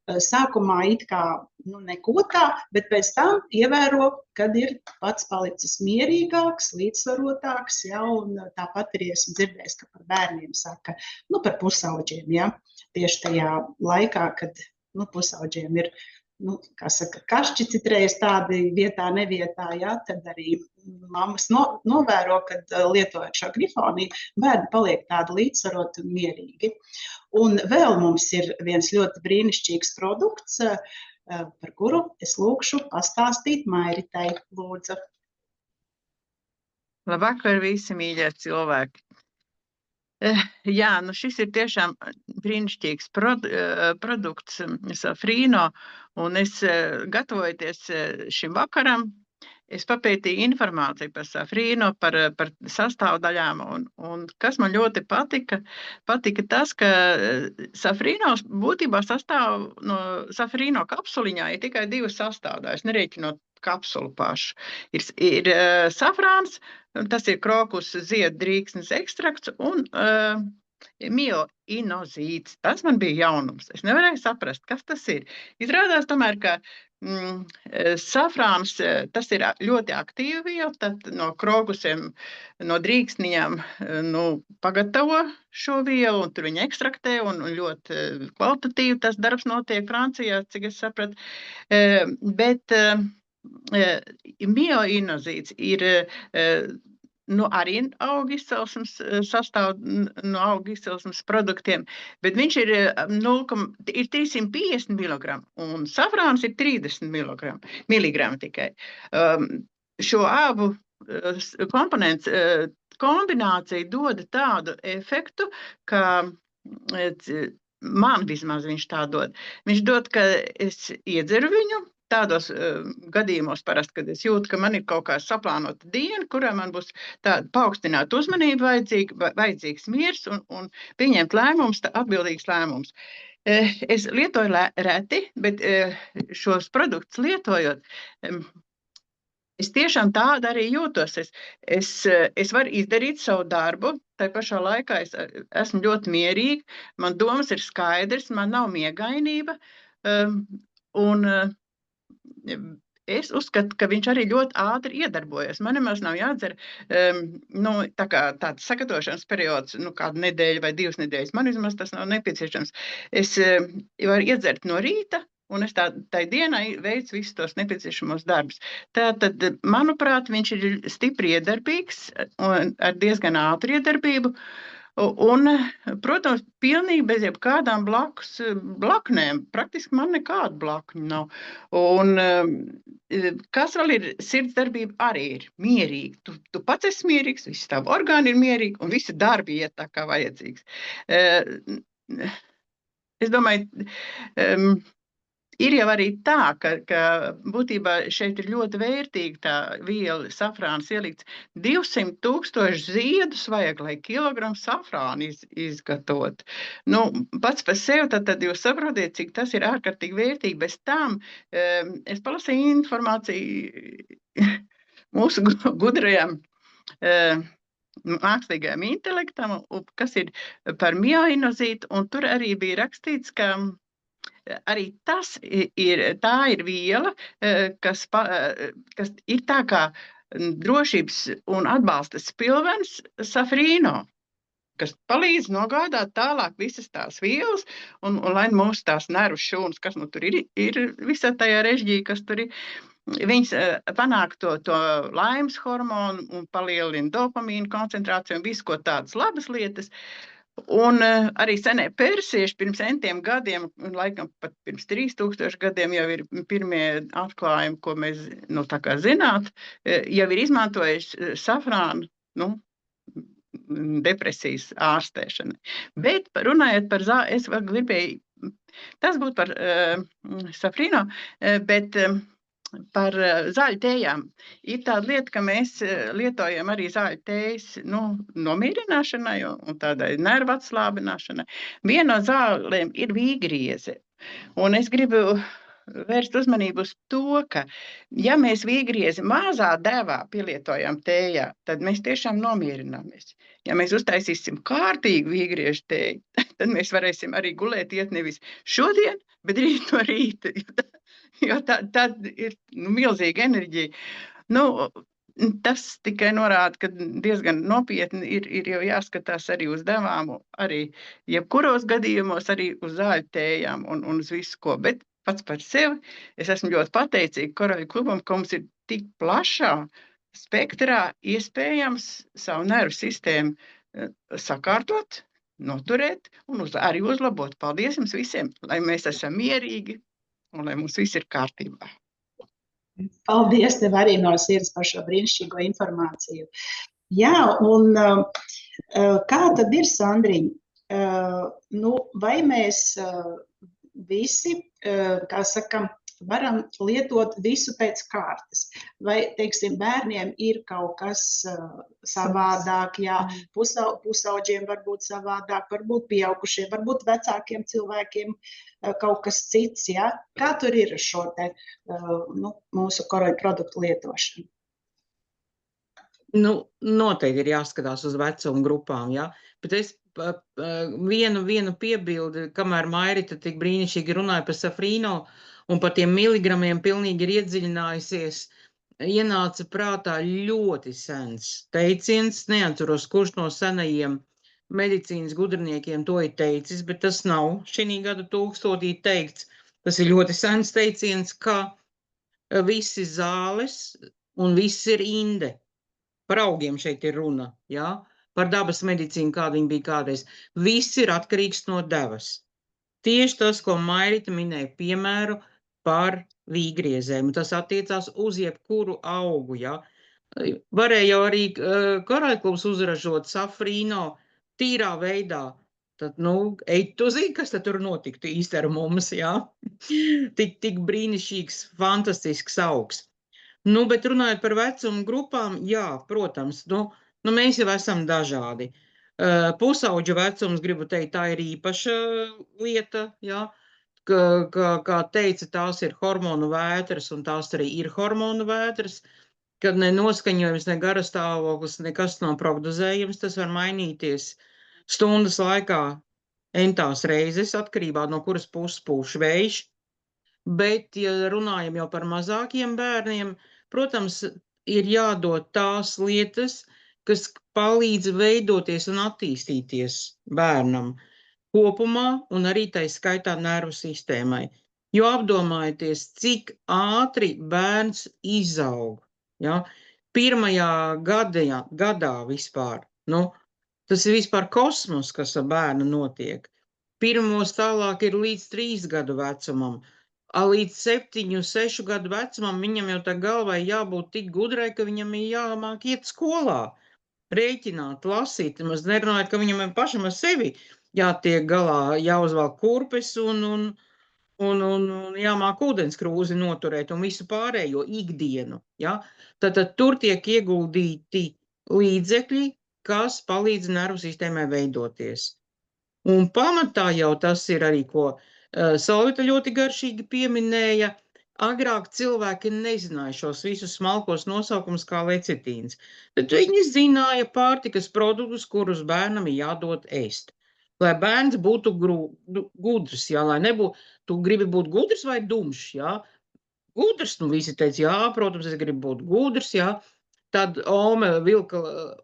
sākumā it kā neko tā, bet pēc tam ievēro, kad ir pats palicis mierīgāks, līdzsvarotāks, un tāpat arī esmu dzirdējis, ka par bērniem saka, par pusauģiem, tieši tajā laikā, kad pusauģiem ir kašķi citreiz tādi vietā, nevietā, tad arī mammas novēro, kad lietojot šo Grifoniju, bērni paliek tādi līdzsvaroti un mierīgi. Un vēl mums ir viens ļoti brīnišķīgs produkts, par kuru es lūkšu pastāstīt Mairitai, lūdzu. Labvakar visi mīļie cilvēki. Jā, šis ir tiešām brīnišķīgs produkts Safrīno, un es gatavojoties šim vakaram, es papētīju informāciju par Safrīno, par sastāvdaļām, un kas man ļoti patika tas, ka Safrīno būtībā sastāv no Safrīno kapsuliņā ir tikai 2 sastāvdaļas, nerēķinot kapsulu pašu. Ir safrāns, tas ir krokus ziedu drīksnes ekstrakts un mioinozīts. Tas man bija jaunums. Es nevarēju saprast, kas tas ir. Izrādās tomēr, ka safrāns, tas ir ļoti aktīva viela, tad no krokusiem, no drīksniņām pagatavo šo vielu, un tur viņi ekstraktē, un ļoti kvalitatīvi tas darbs notiek Francijā, cik es sapratu. Bet mioinozīts ir arī auga izcelsmes sastāv no auga izcelsmes produktiem, bet viņš ir 350 mg, un safrāns ir 30 mg tikai. Šo abu komponents kombinācija dod tādu efektu, ka man vismaz viņš tā dod. Viņš dod, ka es iedzeru viņu, tādos gadījumos parasti, kad es jūtu, ka man ir kaut kā saplānota diena, kurā man būs tāda paaugstināta uzmanība vajadzīgs miers un pieņemt lēmums, atbildīgs lēmums. Es lietoju reti, bet šos produktus lietojot, es tiešām tāda arī jūtos. Es varu izdarīt savu darbu, tai pašā laikā es esmu ļoti mierīga, man domas ir skaidrs, man nav miegainība, un es uzskatu, ka viņš arī ļoti ātri iedarbojas. Man nemaz nav jādzer, tā kā tāds sagatavošanas periods, kādu nedēļu vai 2 nedēļas. Man vismaz tas nav nepieciešams. Es varu iedzert no rīta, un es tai dienai veicu visus tos nepieciešamos darbus. Tātad, manuprāt, viņš ir stipri iedarbīgs un ar diezgan ātru iedarbību. Un, protams, pilnīgi bez jebkādām blaknēm. Praktiski man nekādu blakņu nav. Un kas vēl ir sirdsdarbība arī ir mierīga. Tu pats esi mierīgs, visi tavi orgāni ir mierīgi un visi darbi iet tā kā vajadzīgs. Es domāju, ir jau arī tā, ka būtībā šeit ir ļoti vērtīga tā viela safrāns ielikts. 200,000 ziedus vajag, lai kilogramu safrānu izgatavot. Pats par sevi, tad jūs saprotiet, cik tas ir ārkārtīgi vērtīgi. Bez tam es palasīju informāciju mūsu gudrajam mākslīgajam intelektam, kas ir par mioinozītu, un tur arī bija rakstīts, ka arī tā ir viela, kas ir tā kā drošības un atbalsta spilvens safrīno, kas palīdz nogādāt tālāk visas tās vielas, un lai mūsu tās nervu šūnas, kas tur ir visā tajā režģī, kas tur ir, viņas panāk to laimes hormonu un palielina dopamīnu koncentrāciju un visu, ko tādas labas lietas. Un arī senie persieši pirms centiem gadiem, laikam pat pirms 3000 gadiem jau ir pirmie atklājumi, ko mēs tā kā zināt, jau ir izmantojuši safrānu, depresijas ārstēšanai. Bet runājot par zāli, es vēl gribēju, tas būtu par safrīno, bet par zāļu tējām. Ir tāda lieta, ka mēs lietojam arī zāļu tējas nomierināšanai un tādai nervu atslābināšanai. Viena no zālēm ir vīgrieze. Un es gribu vērst uzmanību uz to, ka, ja mēs vīgriezi mazā devā pielietojam tējā, tad mēs tiešām nomierināmies. Ja mēs uztaisīsim kārtīgu vīgriežu tēju, tad mēs varēsim arī gulēt iet nevis šodien, bet rīt no rīta. Jo tad ir milzīga enerģija. Tas tikai norāda, ka diezgan nopietni ir jau jāskatās arī uz devām, arī jebkuros gadījumos, arī uz zāļu tējām un uz visu ko. Bet pats par sevi es esmu ļoti pateicīga Koroļu klubam, ka mums ir tik plašā spektrā iespējams savu nervu sistēmu sakārtot, noturēt un arī uzlabot. Paldies jums visiem, lai mēs esam mierīgi un lai mums viss ir kārtībā. Paldies tev arī no sirds par šo brīnišķīgo informāciju. Jā, un kā tad ir, Sandriņa? Vai mēs visi, kā sakam, varam lietot visu pēc kārtas? Vai, teiksim, bērniem ir kaut kas savādāk, jā, pusauģiem varbūt savādāk, varbūt pieaugušiem, varbūt vecākiem cilvēkiem kaut kas cits, jā? Kā tur ir šo te mūsu koroļu produktu lietošanu? Noteikti ir jāskatās uz vecumu grupām, jā, bet es vienu piebildi, kamēr Mairita tik brīnišķīgi runāja par safrīno un par tiem miligramiem pilnīgi ir iedziļinājusies, ienāca prātā ļoti sens teiciens, neatceros, kurš no senajiem medicīnas gudrniekiem to ir teicis, bet tas nav šī gada 1000 teikts. Tas ir ļoti sens teiciens, ka visi zāles un viss ir inde. Par augiem šeit ir runa, jā? Par dabas medicīnu, kāda viņa bija kādreiz. Viss ir atkarīgs no devas. Tieši tas, ko Mairita minēja, piemēru par vīgriezēm. Tas attiecās uz jebkuru augu, jā? Varēja jau arī Koroļklubs uzražot safrīno tīrā veidā. Tad, ej tu zini, kas tad tur notiktu īsti ar mums, jā? Tik brīnišķīgs, fantastisks augs. Bet runājot par vecumu grupām, jā, protams, mēs jau esam dažādi. Pusauģa vecums, gribu teikt, tā ir īpaša lieta, jā. Kā teica, tās ir hormonu vētras, un tās arī ir hormonu vētras, kad ne noskaņojums, ne garastāvoklis, nekas nav prognozējams, tas var mainīties stundas laikā entās reizes, atkarībā no kuras puses pūš vējš. Bet, ja runājam jau par mazākiem bērniem, protams, ir jādod tās lietas, kas palīdz veidoties un attīstīties bērnam kopumā un arī tai skaitā nervu sistēmai. Jo apdomājieties, cik ātri bērns izaug. Ja? Pirmajā gadā vispār, tas ir vispār kosmos, kas ar bērnu notiek. Pirmos tālāk ir līdz 3 gadu vecumam. Līdz 7, 6 gadu vecumam viņam jau tā galvai jābūt tik gudrai, ka viņam ir jāmāk iet skolā, rēķināt, lasīt. Maz nerunājot, ka viņam pašam ar sevi jātiek galā, jāuzvalk kurpes un jāmāk ūdenskrūzi noturēt un visu pārējo ikdienu. Ja? Tad tur tiek ieguldīti līdzekļi, kas palīdz nervu sistēmai veidoties. Un pamatā jau tas ir arī, ko Solvita ļoti garšīgi pieminēja. Agrāk cilvēki nezināja šos visus smalkos nosaukumus kā lecitīns, bet viņi zināja pārtikas produktus, kurus bērnam ir jādod ēst. Lai bērns būtu gudrs, jā, lai nebūtu, tu gribi būt gudrs vai dumšs, jā? Gudrs, visi teica, jā, protams, es gribu būt gudrs, jā. Tad Ome vilka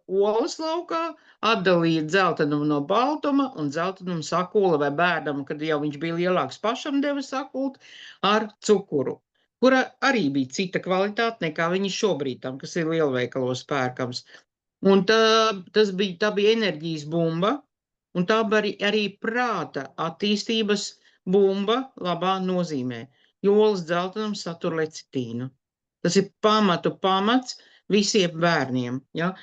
olas laukā, atdalīja dzeltenumu no baltuma un dzeltenumu sakula vai bērnam, kad jau viņš bija lielāks, pašam deva sakult ar cukuru, kura arī bija cita kvalitāte nekā viņi šobrīd tam, kas ir lielveikalos pērkams. Un tā bija enerģijas bumba, un tā bija arī prāta attīstības bumba labā nozīmē, jo olas dzeltenums satur lecitīnu. Tas ir pamats visiem bērniem. Ja?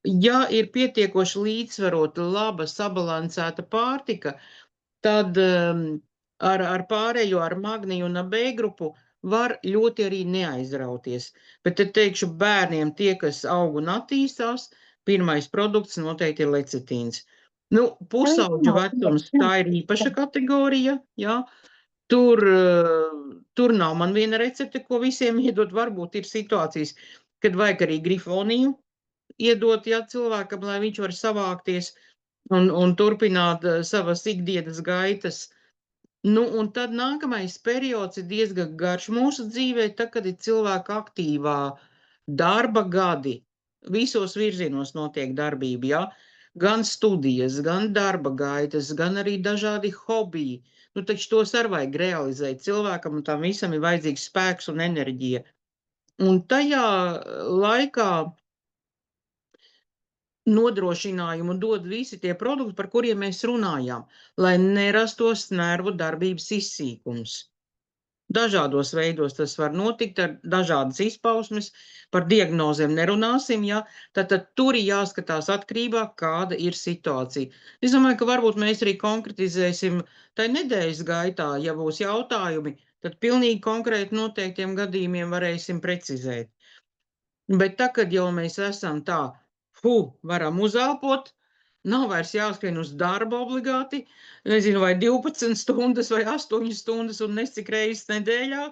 Ja ir pietiekoši līdzsvarota, laba, sabalansēta pārtika, tad ar pārējo, ar magniju un B grupu var ļoti arī neaizrauties. Bet te teikšu bērniem, tie, kas aug un attīstās, pirmais produkts noteikti ir lecitīns. Pusauģu vecums, tā ir īpaša kategorija, ja? Tur nav man viena recepte, ko visiem iedot. Varbūt ir situācijas, kad vajag arī grifoniju iedot, ja, cilvēkam, lai viņš var savākties un turpināt savas ikdienas gaitas. Un tad nākamais periods ir diezgan garš mūsu dzīvē, tad, kad ir cilvēka aktīvā darba gadi. Visos virzienos notiek darbība, ja? Gan studijas, gan darba gaitas, gan arī dažādi hobiji. Taču tos arī vajag realizēt cilvēkam, un tam visam ir vajadzīgs spēks un enerģija. Un tajā laikā nodrošinājumu dod visi tie produkti, par kuriem mēs runājām, lai nerastos nervu darbības izsīkums. Dažādos veidos tas var notikt ar dažādas izpausmes, par diagnozēm nerunāsim, ja? Tad tur ir jāskatās atkarībā, kāda ir situācija. Es domāju, ka varbūt mēs arī konkretizēsim tai nedēļas gaitā, ja būs jautājumi, tad pilnīgi konkrēti noteiktiem gadījumiem varēsim precizēt. Bet tā, kad jau mēs esam tā, varam uzelpot, nav vairs jāskrien uz darbu obligāti, nezinu, vai 12 stundas vai 8 stundas un nescik reizes nedēļā,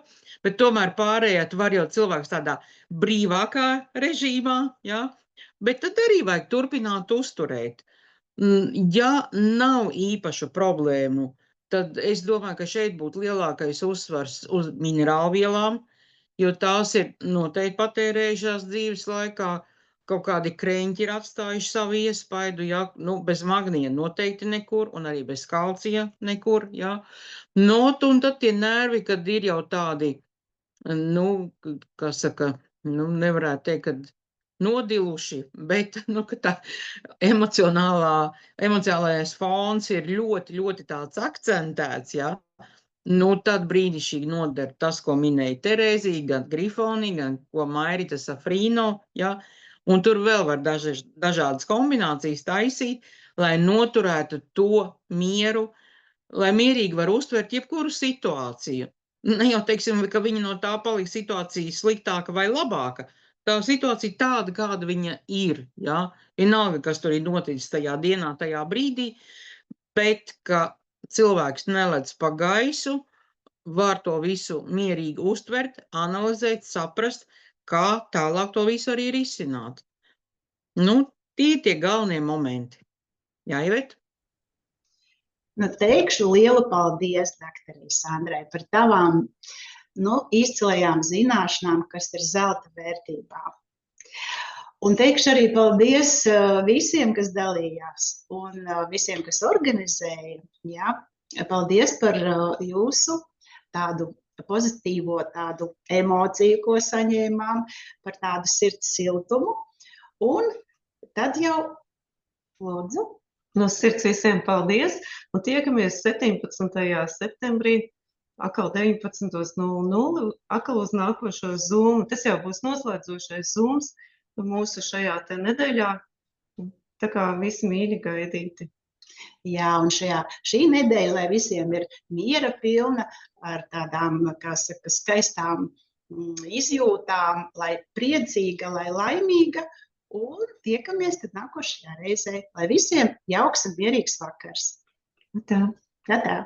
bet tomēr pārējāt var jau cilvēks tādā brīvākā režīmā, ja? Bet tad arī vajag turpināt uzturēt. Ja nav īpašu problēmu, tad es domāju, ka šeit būtu lielākais uzsvars uz minerālvielām, jo tās ir noteikti patērējušās dzīves laikā. Kaut kādi kreņķi ir atstājuši savu iespaidu, ja? Bez magnija noteikti nekur, un arī bez kalcija nekur. Ja? Un tad tie nervi, kad ir jau tādi, kā saka, nevarētu teikt, kad nodiluši, bet ka tā emocionālais fons ir ļoti, ļoti tāds akcentēts, ja? Tad brīnišķīgi noder tas, ko minēja Terēzija, gan Grifoni, gan ko Mairita Safrino, ja? Un tur vēl var dažādas kombinācijas taisīt, lai noturētu to mieru, lai mierīgi var uztvert jebkuru situāciju. Ne jau teiksim, ka viņa no tā paliks situācija sliktāka vai labāka. tā situācija tāda, kāda viņa ir. Ja? Vienalga, kas tur ir noticis tajā dienā, tajā brīdī, bet ka cilvēks nelec pa gaisu, var to visu mierīgi uztvert, analizēt, saprast, kā tālāk to visu arī risināt. Nu, tie tie galvenie momenti. Jā, Ivet? Nu, teikšu lielu paldies, doktorei Sandrai, par tavām izcilajām zināšanām, kas ir zelta vērtībā. Un teikšu arī paldies visiem, kas dalījās, un visiem, kas organizēja. Jā. Paldies par jūsu tādu pozitīvo tādu emociju, ko saņēmām, par tādu sirds siltumu. Un tad jau lūdzu. No sirds visiem paldies, un tiekamies 17. septembrī, atkal 19:00, atkal uz nākošo Zoom. Tas jau būs noslēdzošais Zooms mūsu šajā te nedēļā, tā kā visi mīļi gaidīti. Jā, un šī nedēļa, lai visiem ir miera pilna, ar tādām, kā saka, skaistām izjūtām, lai priecīga, lai laimīga, un tiekamies tad nākošajā reizē, lai visiem jauks un mierīgs vakars. Tā. Tā.